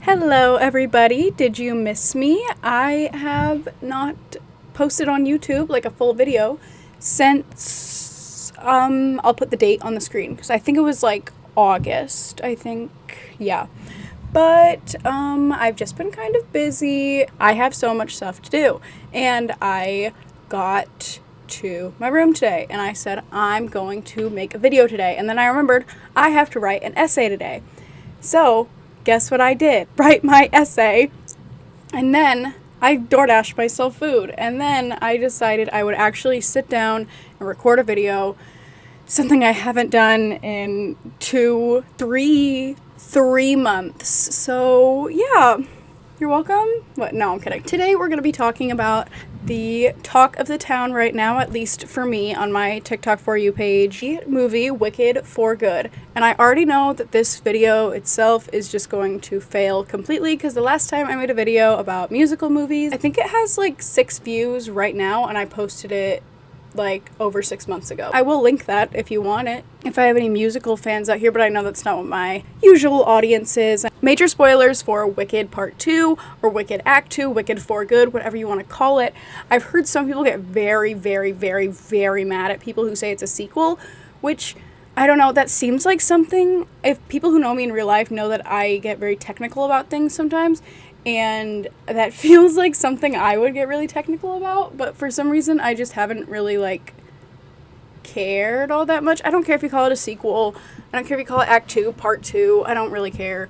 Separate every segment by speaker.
Speaker 1: Hello everybody, did you miss me? I have not posted on YouTube like a full video since, I'll put the date on the screen because I think it was like August, yeah. But, I've just been kind of busy. I have so much stuff to do and I got to my room today and I said I'm going to make a video today, and then I remembered I have to write an essay today. So guess what I did? Write my essay, and then I DoorDashed myself food, and then I decided I would actually sit down and record a video, something I haven't done in three months. So yeah, you're welcome. What? No, I'm kidding. Today we're going to be talking about the talk of the town right now, at least for me, on my TikTok For You page, the movie Wicked for Good. And I already know that this video itself is just going to fail completely because the last time I made a video about musical movies, I think it has like 6 views right now, and I posted it like over 6 months ago. I will link that if you want it, if I have any musical fans out here, but I know that's not what my usual audience is. Major spoilers for Wicked Part 2 or Wicked Act 2, Wicked for Good, whatever you want to call it. I've heard some people get very, very, very, very mad at people who say it's a sequel, which I don't know, that seems like something, if people who know me in real life know that I get very technical about things sometimes, and that feels like something I would get really technical about, but for some reason I just haven't really like cared all that much. I don't care if you call it a sequel. I don't care if you call it Act 2, Part 2. I don't really care.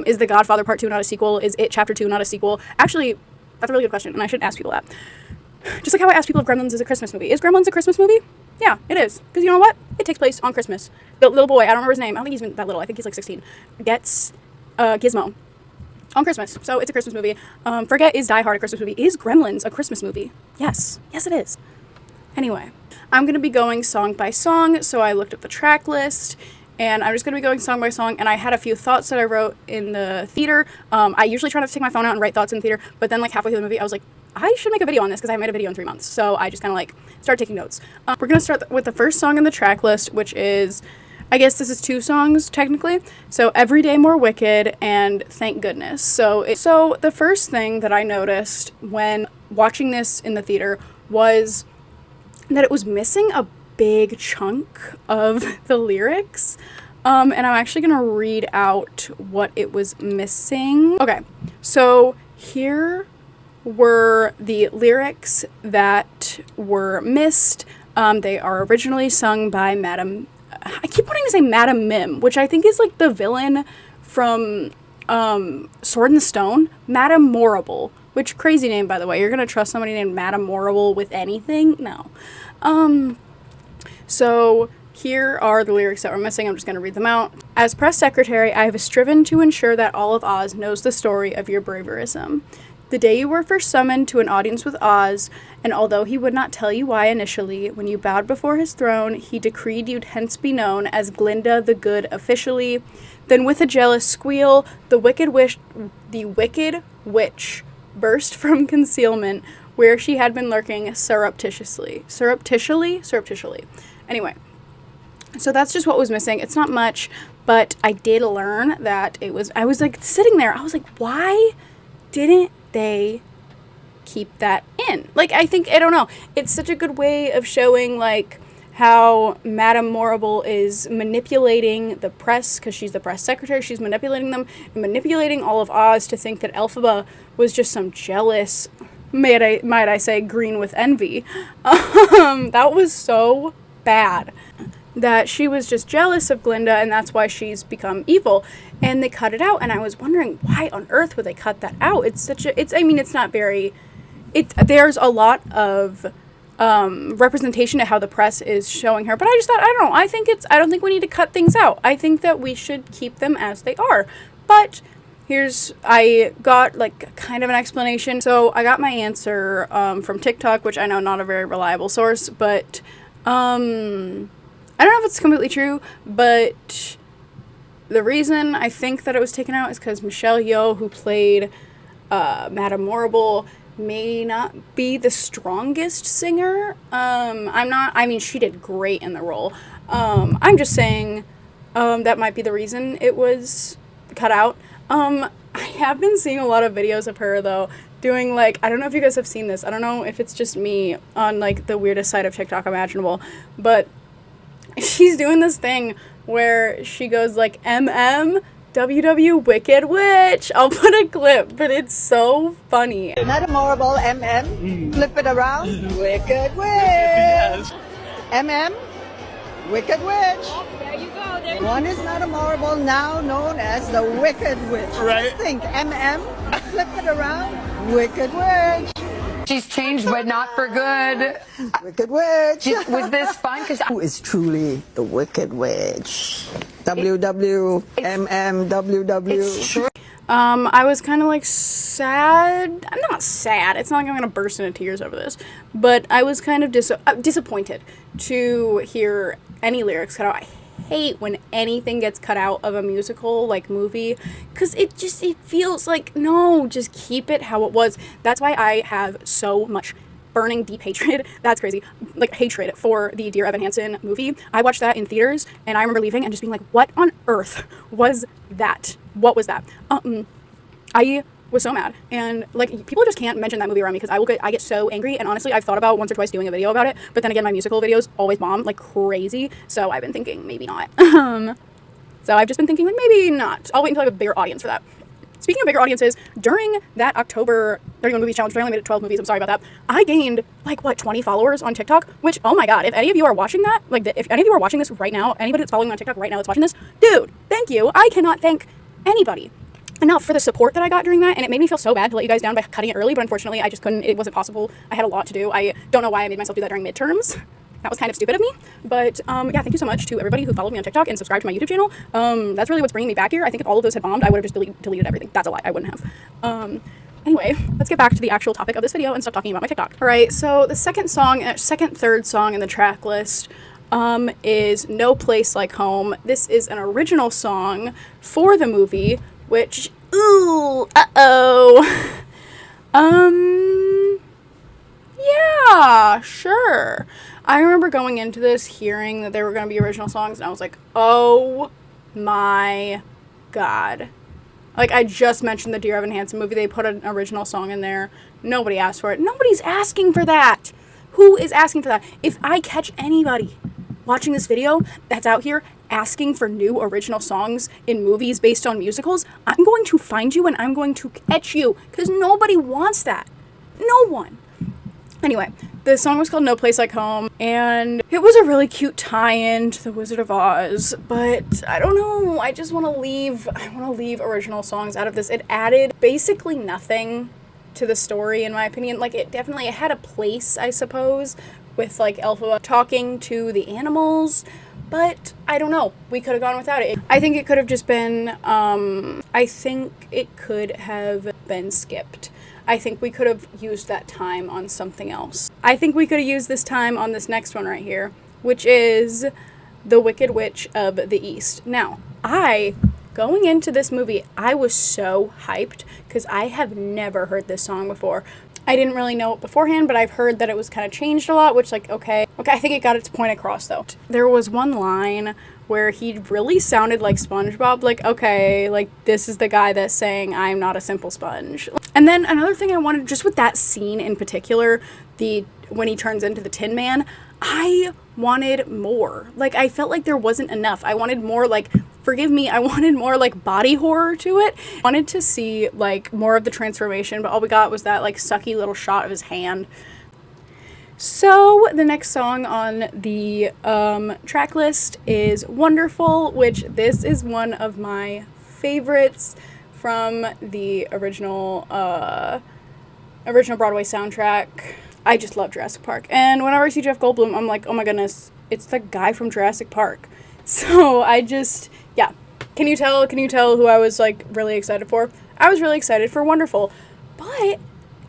Speaker 1: Is The Godfather Part 2 not a sequel? Is It Chapter 2 not a sequel? Actually, that's a really good question, and I should ask people that. Just like how I ask people if Gremlins is a Christmas movie. Is Gremlins a Christmas movie? Yeah, it is. Because you know what? It takes place on Christmas. The little boy, I don't remember his name. I don't think he's even that little. I think he's like 16. Gets Gizmo on Christmas. So it's a Christmas movie. Forget is Die Hard a Christmas movie. Is Gremlins a Christmas movie? Yes. Yes, it is. Anyway, I'm going to be going song by song. So I looked up the track list, and I'm just going to be going song by song. And I had a few thoughts that I wrote in the theater. I usually try not to take my phone out and write thoughts in the theater. But then like halfway through the movie, I was like, I should make a video on this because I haven't made a video in 3 months. So I just kind of like started taking notes. We're going to start with the first song in the track list, which is, I guess this is 2 songs technically. So Every Day More Wicked and Thank Goodness. So the first thing that I noticed when watching this in the theater was that it was missing a big chunk of the lyrics. And I'm actually going to read out what it was missing. Okay, so here were the lyrics that were missed. They are originally sung by I keep wanting to say Madam Mim, which I think is like the villain from Sword in the Stone. Madam Morrible, which crazy name, by the way. You're gonna trust somebody named Madam Morrible with anything? No. So here are the lyrics that were missing. I'm just gonna read them out. As press secretary, I have striven to ensure that all of Oz knows the story of your braverism. The day you were first summoned to an audience with Oz, and although he would not tell you why initially, when you bowed before his throne, he decreed you'd hence be known as Glinda the Good officially. Then with a jealous squeal, the wicked witch burst from concealment where she had been lurking surreptitiously. Anyway, so that's just what was missing. It's not much, but I did learn that I was like sitting there, I was like, why didn't they keep that in? Like, I don't know, it's such a good way of showing like how Madame Morrible is manipulating the press, because she's the press secretary. She's manipulating them and manipulating all of Oz to think that Elphaba was just some jealous, might I say, green with envy. That was so bad, that she was just jealous of Glinda, and that's why she's become evil. And they cut it out, and I was wondering why on earth would they cut that out? There's a lot of representation of how the press is showing her, but I just thought, I don't know, I don't think we need to cut things out. I think that we should keep them as they are. But I got like kind of an explanation. So I got my answer from TikTok, which I know not a very reliable source, but I don't know if it's completely true, but the reason I think that it was taken out is because Michelle Yeoh, who played Madame Morrible, may not be the strongest singer. She did great in the role. I'm just saying that might be the reason it was cut out. I have been seeing a lot of videos of her, though, doing, like, I don't know if you guys have seen this. I don't know if it's just me on, like, the weirdest side of TikTok imaginable, but she's doing this thing where she goes, like, WW Wicked Witch. I'll put a clip, but it's so funny.
Speaker 2: Not a memorable flip it around, Wicked Witch. Wicked Witch.
Speaker 3: Oh, there you go. There
Speaker 2: One is not a memorable, now known as the Wicked Witch.
Speaker 4: Right.
Speaker 2: Just think, flip it around, Wicked Witch.
Speaker 5: She's changed, but not for good.
Speaker 2: Wicked Witch.
Speaker 5: Was this fun?
Speaker 2: Who is truly the Wicked Witch? WW.
Speaker 5: It's true.
Speaker 1: I was kind of like sad. I'm not sad. It's not like I'm going to burst into tears over this. But I was kind of disappointed to hear any lyrics cut out. I hate when anything gets cut out of a musical, like, movie. Because it feels like, no, just keep it how it was. That's why I have so much burning deep hatred. That's crazy. Like, hatred for the Dear Evan Hansen movie. I watched that in theaters, and I remember leaving and just being like, what on earth was that? What was that? I was so mad. And, like, people just can't mention that movie around me because I get so angry. And honestly, I've thought about once or twice doing a video about it. But then again, my musical videos always bomb like crazy. So I've been thinking maybe not. So I've just been thinking, like, maybe not. I'll wait until I have a bigger audience for that. Speaking of bigger audiences, during that October 31 Movies Challenge, I only made it 12 movies, I'm sorry about that, I gained, like, 20 followers on TikTok, which, oh my god, if any of you are watching that, like, if any of you are watching this right now, anybody that's following me on TikTok right now that's watching this, dude, thank you. I cannot thank anybody enough for the support that I got during that, and it made me feel so bad to let you guys down by cutting it early, but unfortunately, I just couldn't, it wasn't possible. I had a lot to do. I don't know why I made myself do that during midterms. That was kind of stupid of me, but yeah, thank you so much to everybody who followed me on TikTok and subscribed to my YouTube channel. That's really what's bringing me back here. I think if all of those had bombed, I would have just deleted everything. That's a lie. I wouldn't have. Anyway, let's get back to the actual topic of this video and stop talking about my TikTok. All right, so the third song in the track list is No Place Like Home. This is an original song for the movie, which, ooh, yeah, sure. I remember going into this hearing that there were going to be original songs, and I was like, oh my god. Like, I just mentioned the Dear Evan Hansen movie. They put an original song in there. Nobody asked for it. Nobody's asking for that. Who is asking for that? If I catch anybody watching this video that's out here asking for new original songs in movies based on musicals, I'm going to find you and I'm going to catch you, because nobody wants that. No one. Anyway, the song was called No Place Like Home, and it was a really cute tie-in to The Wizard of Oz, but I don't know, I want to leave original songs out of this. It added basically nothing to the story, in my opinion. Like, it had a place, I suppose, with, like, Elphaba talking to the animals, but I don't know, we could have gone without it. I think it could have just been, skipped. I think we could have used that time on something else. I think we could have used this time on this next one right here, which is The Wicked Witch of the East. Now, going into this movie, I was so hyped because I have never heard this song before. I didn't really know it beforehand, but I've heard that it was kind of changed a lot, which, like, okay, I think it got its point across, though. There was one line where he really sounded like SpongeBob, like, okay, like, this is the guy that's saying, I'm not a simple sponge. And then another thing I wanted, just with that scene in particular, when he turns into the Tin Man, I wanted more. Like, I felt like there wasn't enough. I wanted more, like, forgive me, I wanted more, like, body horror to it. I wanted to see, like, more of the transformation, but all we got was that, like, sucky little shot of his hand. So, the next song on the track list is Wonderful, which this is one of my favorites from the original Broadway soundtrack. I just love Jurassic Park. And whenever I see Jeff Goldblum, I'm like, oh my goodness, it's the guy from Jurassic Park. So yeah. Can you tell who I was, like, really excited for? I was really excited for Wonderful. But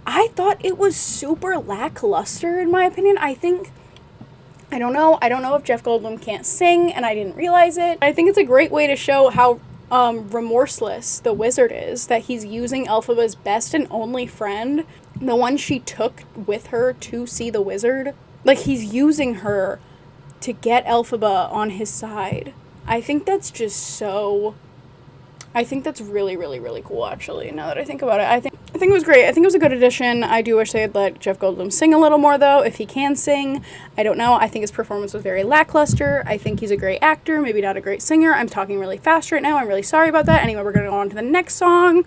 Speaker 1: I thought it was super lackluster, in my opinion. I don't know if Jeff Goldblum can't sing, and I didn't realize it. I think it's a great way to show how remorseless the wizard is, that he's using Elphaba's best and only friend, the one she took with her to see the wizard. Like, he's using her to get Elphaba on his side. I think that's just so I think that's really, really, really cool, actually, now that I think about it. I think it was great. I think it was a good addition. I do wish they had let Jeff Goldblum sing a little more, though, if he can sing. I don't know. I think his performance was very lackluster. I think he's a great actor, maybe not a great singer. I'm talking really fast right now. I'm really sorry about that. Anyway, we're going to go on to the next song.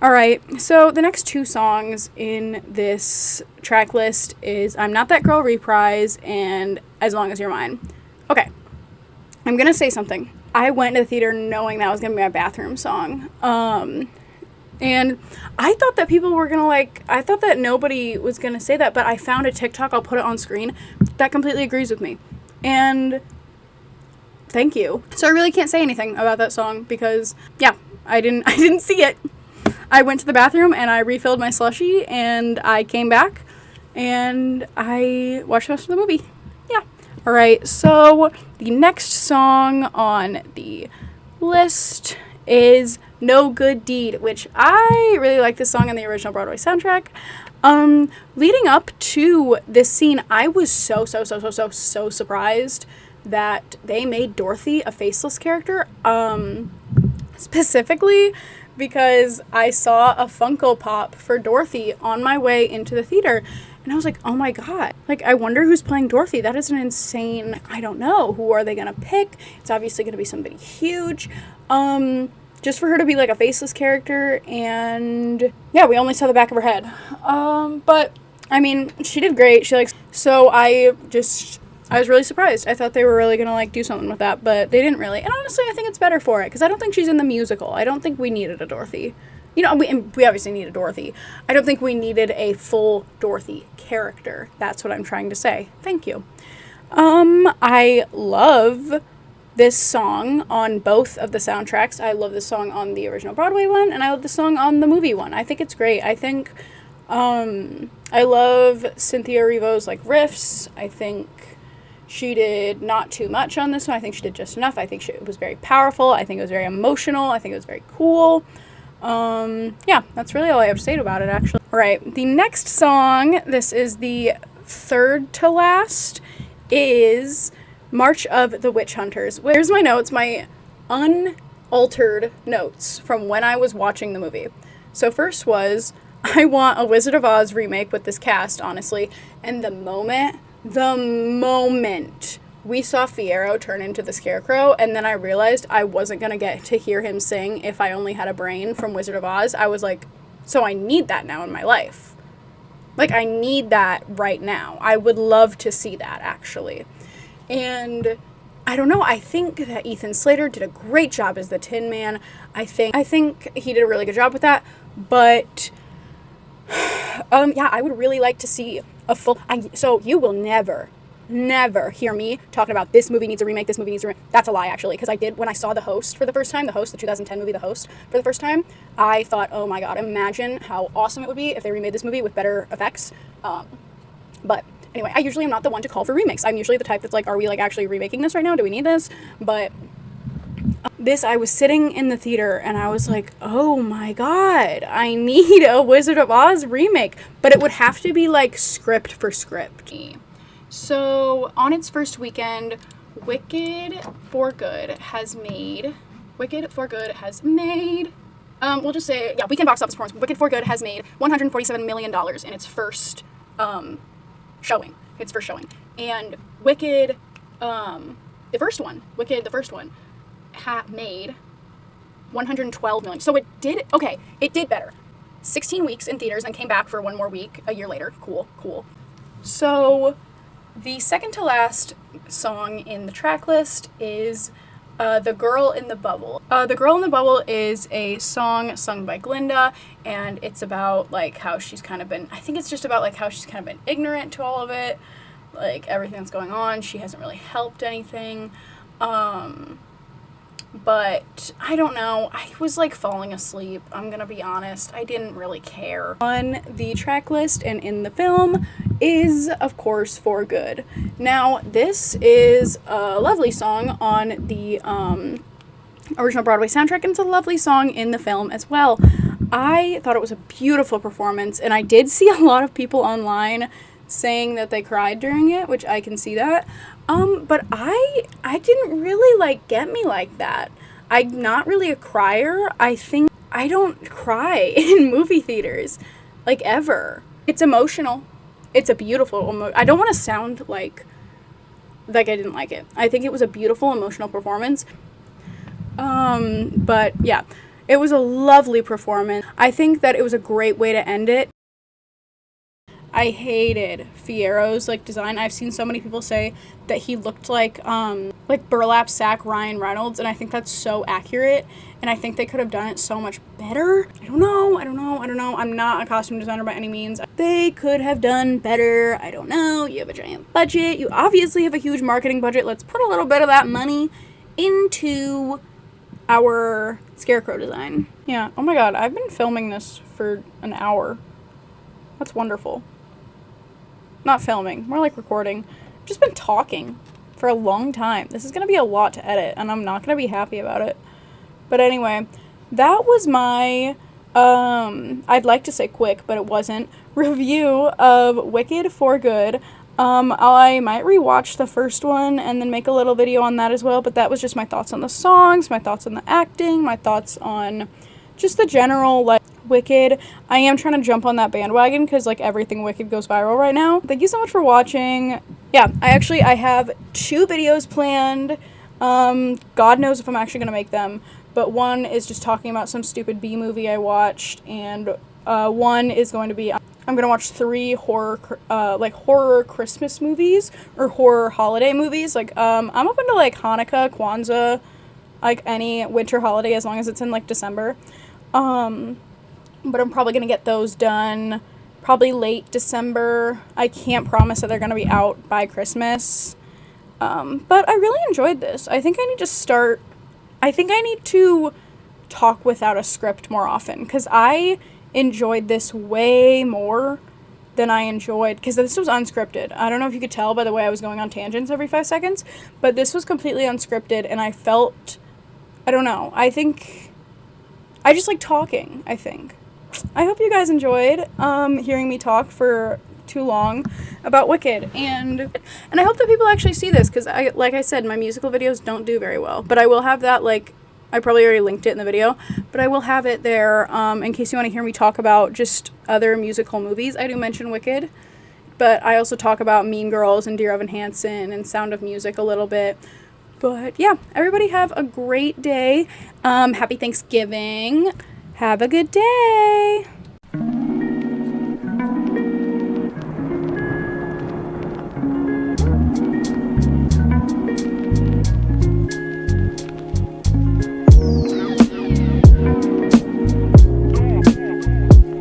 Speaker 1: All right, so the next 2 songs in this track list is I'm Not That Girl Reprise and As Long As You're Mine. Okay, I'm going to say something. I went to the theater knowing that was going to be my bathroom song. And I thought that people were going to I thought that nobody was going to say that, but I found a TikTok, I'll put it on screen, that completely agrees with me. And thank you. So I really can't say anything about that song because, yeah, I didn't see it. I went to the bathroom and I refilled my slushie and I came back and I watched the rest of the movie. Yeah. All right, so the next song on the list is No Good Deed, which I really like this song on the original Broadway soundtrack. Leading up to this scene, I was so surprised that they made Dorothy a faceless character, specifically because I saw a Funko Pop for Dorothy on my way into the theater. And I was like, oh my god. I wonder who's playing Dorothy. That is an insane, I don't know. Who are they going to pick? It's obviously going to be somebody huge. Just for her to be, a faceless character. And, yeah, we only saw the back of her head. But, I mean, she did great. So I was really surprised. I thought they were really going to, do something with that. But they didn't really. And honestly, I think it's better for it. Because I don't think she's in the musical. I don't think we needed a Dorothy. We obviously needed Dorothy. I don't think we needed a full Dorothy character. That's what I'm trying to say. Thank you. I love this song on both of the soundtracks. I love this song on the original Broadway one, and I love the song on the movie one. I think it's great. I think, I love Cynthia Erivo's, riffs. I think she did not too much on this one. I think she did just enough. I think it was very powerful. I think it was very emotional. I think it was very cool. Yeah, that's really all I have to say about it, actually. All right, the next song, this is the third to last, is March of the Witch Hunters. Here's my notes, my unaltered notes from when I was watching the movie. So first was, I want a Wizard of Oz remake with this cast, honestly. And the moment we saw Fiyero turn into the Scarecrow, and then I realized I wasn't going to get to hear him sing If I Only Had a Brain from Wizard of Oz, I was like, so I need that now in my life. I need that right now. I would love to see that, actually. And I don't know, I think that Ethan Slater did a great job as the Tin Man. I think he did a really good job with that, but yeah, I would really like to see a full, so you will never hear me talking about this movie needs a remake, That's a lie, actually, because I did, when I saw The Host for the first time, the 2010 movie The Host for the first time, I thought, oh my god, imagine how awesome it would be if they remade this movie with better effects. But anyway, I usually am not the one to call for remakes. I'm usually the type that's are we actually remaking this right now? Do we need this? But this, I was sitting in the theater and I was like, oh my god, I need a Wizard of Oz remake. But it would have to be script for script. So, on its first weekend, Wicked for Good has made, we'll just say, yeah, weekend box office performance, Wicked for Good has made $147 million in its first showing. And Wicked, the first one, made $112 million. So it did better. 16 weeks in theaters and came back for one more week a year later. Cool. So the second to last song in the track list is The Girl in the Bubble. The Girl in the Bubble is a song sung by Glinda, and it's about how she's kind of been, I think it's just about how she's kind of been ignorant to all of it, everything that's going on. She hasn't really helped anything. But I don't know, I was falling asleep, I'm gonna be honest, I didn't really care. On the track list and in the film is, of course, For Good. Now, this is a lovely song on the original Broadway soundtrack, and it's a lovely song in the film as well. I thought it was a beautiful performance, and I did see a lot of people online saying that they cried during it, which I can see that. But I didn't really get me like that. I'm not really a crier. I think I don't cry in movie theaters, like, ever. It's emotional. It's a beautiful I don't want to sound like I didn't like it. I think it was a beautiful emotional performance. But yeah, it was a lovely performance. I think that it was a great way to end it. I hated Fierro's like design. I've seen so many people say that he looked like burlap sack Ryan Reynolds, and I think that's so accurate, and I think they could have done it so much better. I don't know. I'm not a costume designer by any means. They could have done better. I don't know. You have a giant budget. You obviously have a huge marketing budget. Let's put a little bit of that money into our scarecrow design. Yeah. Oh my god, I've been filming this for an hour. That's wonderful. Not filming, more like recording. I've just been talking for a long time. This is going to be a lot to edit, and I'm not going to be happy about it. But anyway, that was my, I'd like to say quick, but it wasn't, review of Wicked for Good. I might rewatch the first one and then make a little video on that as well, but that was just my thoughts on the songs, my thoughts on the acting, my thoughts on just the general, like, Wicked. I am trying to jump on that bandwagon because, like, everything Wicked goes viral right now. Thank you so much for watching. Yeah, I have 2 videos planned. God knows if I'm actually going to make them, but one is just talking about some stupid B movie I watched, and one is going to be, I'm going to watch 3 horror Christmas movies, or horror holiday movies. Like, I'm open to, like, Hanukkah, Kwanzaa, like, any winter holiday as long as it's in, like, December. But I'm probably going to get those done probably late December. I can't promise that they're going to be out by Christmas. But I really enjoyed this. I think I need to talk without a script more often, because I enjoyed this way more than I enjoyed, because this was unscripted. I don't know if you could tell by the way I was going on tangents every 5 seconds, but this was completely unscripted, and I felt, I don't know, I think I just like talking, I think. I hope you guys enjoyed hearing me talk for too long about Wicked, and I hope that people actually see this, because like I said, my musical videos don't do very well, but I will have that, like, I probably already linked it in the video, but I will have it there in case you want to hear me talk about just other musical movies. I do mention Wicked, but I also talk about Mean Girls and Dear Evan Hansen and Sound of Music a little bit. But yeah, everybody have a great day. Happy Thanksgiving. Have a good day.